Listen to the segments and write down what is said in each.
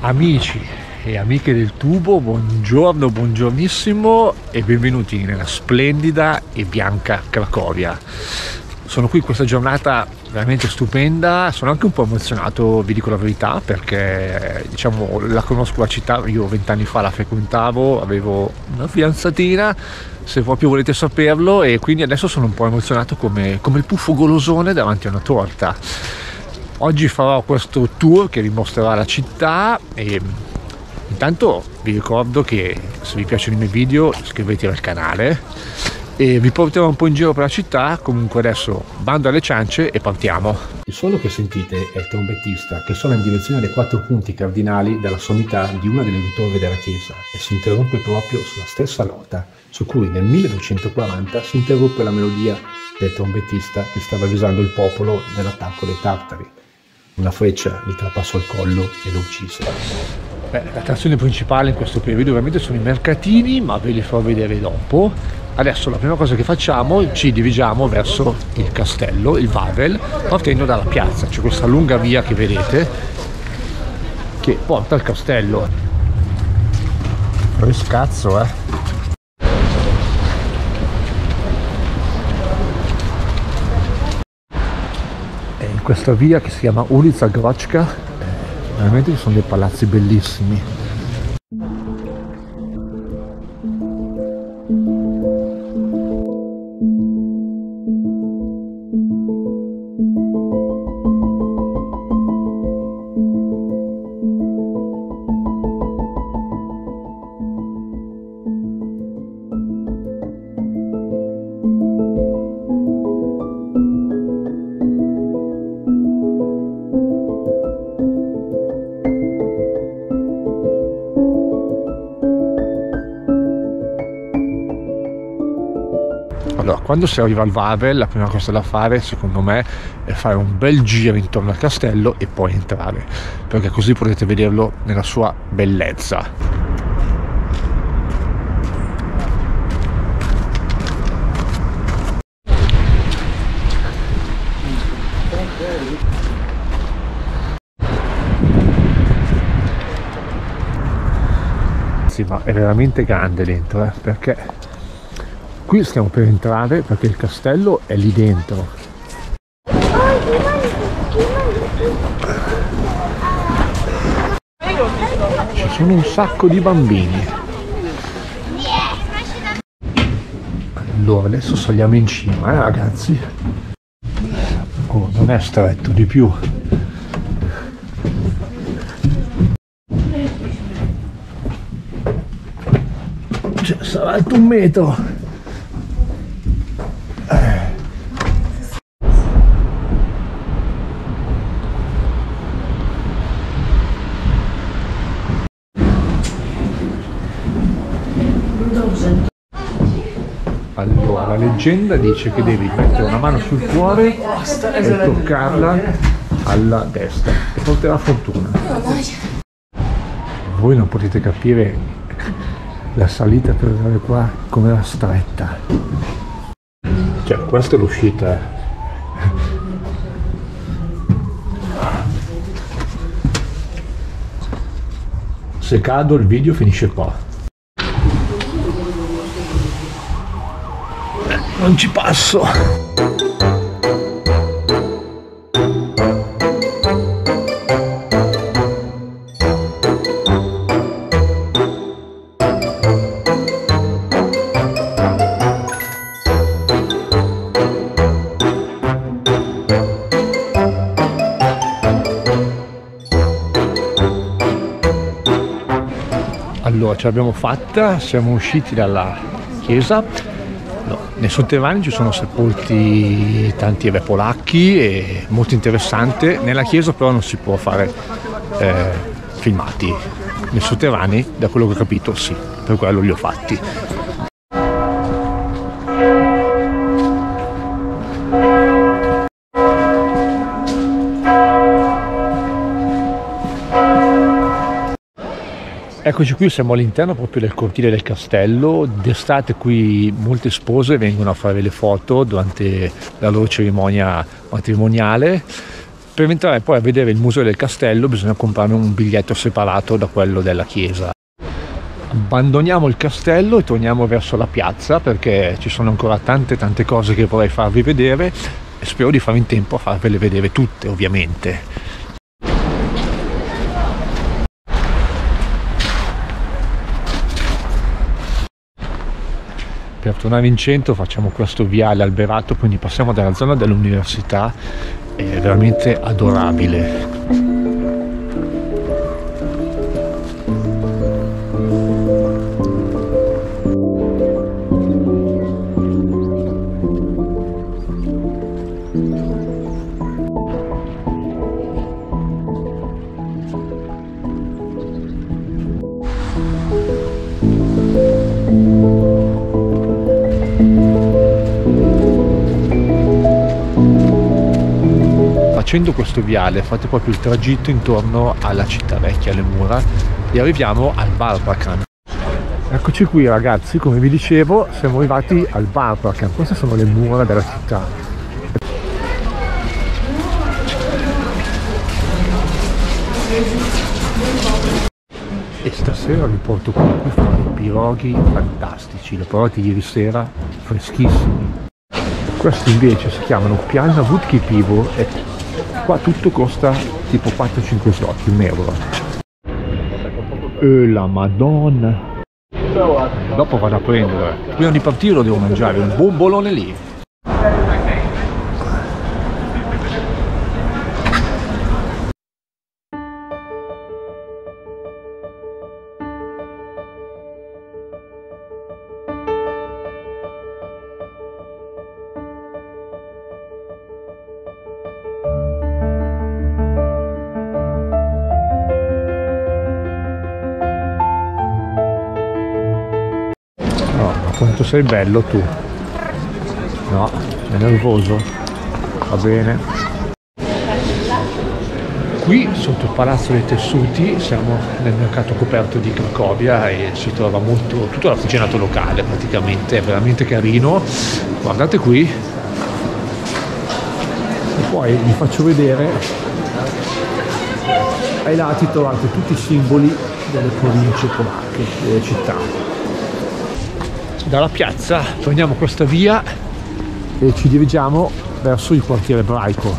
Amici e amiche del tubo, buongiorno, buongiornissimo e benvenuti nella splendida e bianca Cracovia. Sono qui questa giornata veramente stupenda, sono anche un po' emozionato, vi dico la verità, perché diciamo la conosco la città, io 20 anni fa la frequentavo, avevo una fidanzatina, se proprio volete saperlo, e quindi adesso sono un po' emozionato come il puffo golosone davanti a una torta. Oggi farò questo tour che vi mostrerà la città e intanto vi ricordo che se vi piacciono i miei video iscrivetevi al canale e vi porterò un po' in giro per la città. Comunque adesso bando alle ciance e partiamo. Il suono che sentite è il trombettista che suona in direzione dei 4 punti cardinali della sommità di una delle due torri della chiesa e si interrompe proprio sulla stessa nota su cui nel 1240 si interruppe la melodia del trombettista che stava avvisando il popolo dell'attacco dei tartari. Una freccia gli trapassò il collo e lo uccise. L'attrazione principale in questo periodo ovviamente sono i mercatini, ma ve li farò vedere dopo. Adesso la prima cosa che facciamo, ci dirigiamo verso il castello, il Wawel, partendo dalla piazza. C'è questa lunga via che vedete che porta al castello. Che scazzo, questa via che si chiama Ulica Grochka, veramente ci sono dei palazzi bellissimi. Allora, quando si arriva al Wawel, la prima cosa da fare, secondo me, è fare un bel giro intorno al castello e poi entrare, perché così potete vederlo nella sua bellezza. Sì, ma è veramente grande dentro, perché qui stiamo per entrare perché il castello è lì dentro. Ci sono un sacco di bambini. Allora, adesso saliamo in cima, ragazzi. Oh, non è stretto, di più. Cioè, sarà alto 1 metro. Allora, la leggenda dice che devi mettere una mano sul cuore e toccarla alla destra e porterà fortuna. Voi non potete capire la salita per arrivare qua come era stretta. Cioè, questa è l'uscita. Se cado il video finisce qua. Non ci passo. Allora, ce l'abbiamo fatta, siamo usciti dalla chiesa. No, nei sotterranei ci sono sepolti tanti polacchi e molto interessante. Nella chiesa però non si può fare filmati. Nei sotterranei, da quello che ho capito, sì, per quello li ho fatti. Eccoci qui, siamo all'interno proprio del cortile del castello. D'estate qui molte spose vengono a fare le foto durante la loro cerimonia matrimoniale. Per entrare poi a vedere il museo del castello bisogna comprare un biglietto separato da quello della chiesa. Abbandoniamo il castello e torniamo verso la piazza, perché ci sono ancora tante cose che vorrei farvi vedere e spero di fare in tempo a farvele vedere tutte, ovviamente. Per tornare in centro facciamo questo viale alberato, quindi passiamo dalla zona dell'università, è veramente adorabile. Facendo questo viale fate proprio il tragitto intorno alla città vecchia, alle mura, e arriviamo al Barbican. Eccoci qui ragazzi, come vi dicevo siamo arrivati al Barbican, queste sono le mura della città. E stasera vi porto qui fanno dei piroghi fantastici, li ho provati ieri sera, freschissimi. Questi invece si chiamano Piana Wódki Piwo e qua tutto costa tipo 4-5 zloty, €1. La madonna! Dopo vado a prendere, prima di partire lo devo mangiare, un bombolone lì. Quanto sei bello tu. No, è nervoso. Va bene. Qui sotto il Palazzo dei Tessuti siamo nel mercato coperto di Cracovia e si trova tutto l'artigianato locale praticamente, è veramente carino. Guardate qui. E poi vi faccio vedere, ai lati trovate tutti i simboli delle province polacche, delle città. Dalla piazza prendiamo questa via e ci dirigiamo verso il quartiere ebraico.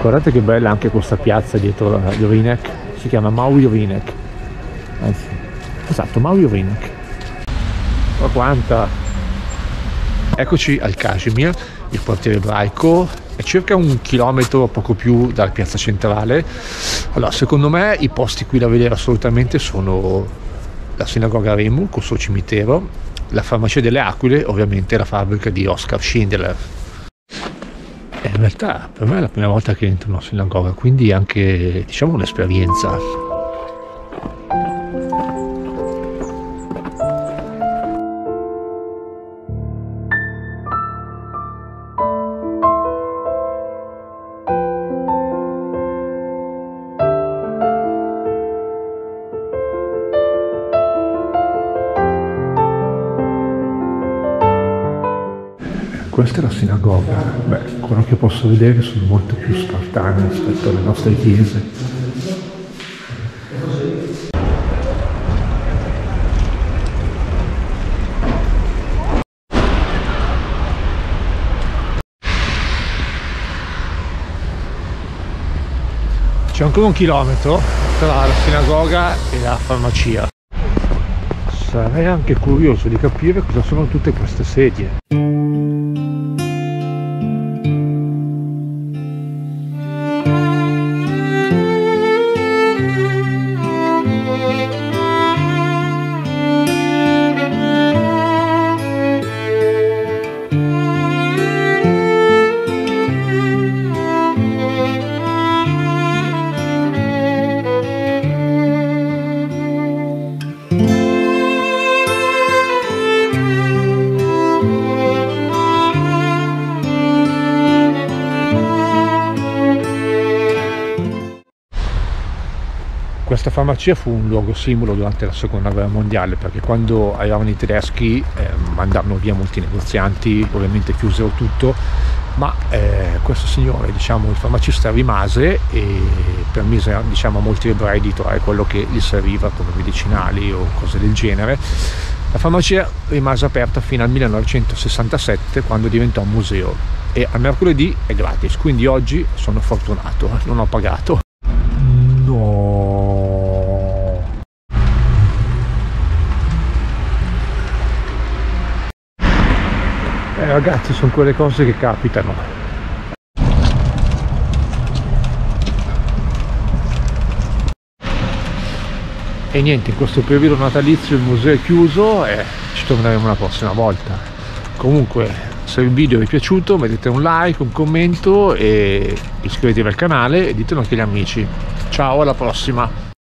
Guardate che bella anche questa piazza dietro Jelinek, si chiama Mały Jelinek, anzi, esatto, Mały Jelinek. Ma quanta! Eccoci al Kazimierz, il quartiere ebraico, è circa 1 chilometro, poco più, dalla piazza centrale. Allora, secondo me i posti qui da vedere assolutamente sono la sinagoga Remu col suo cimitero, la farmacia delle Aquile, ovviamente la fabbrica di Oskar Schindler. E in realtà per me è la prima volta che entro in una sinagoga, quindi anche, diciamo, un'esperienza. Questa è la sinagoga. Beh, quello che posso vedere sono molto più spartane rispetto alle nostre chiese. C'è ancora 1 chilometro tra la sinagoga e la farmacia. Sarei anche curioso di capire cosa sono tutte queste sedie. Questa farmacia fu un luogo simbolo durante la seconda guerra mondiale, perché quando arrivavano i tedeschi mandarono via molti negozianti, ovviamente chiusero tutto ma questo signore, diciamo, il farmacista rimase e permise, diciamo, a molti ebrei di trovare quello che gli serviva come medicinali o cose del genere. La farmacia rimase aperta fino al 1967, quando diventò un museo, e al mercoledì è gratis, quindi oggi sono fortunato, non ho pagato. No. Ragazzi, sono quelle cose che capitano. E niente, in questo periodo natalizio il museo è chiuso e ci torneremo la prossima volta. Comunque, se il video vi è piaciuto mettete un like, un commento e iscrivetevi al canale e ditelo anche agli amici. Ciao, alla prossima!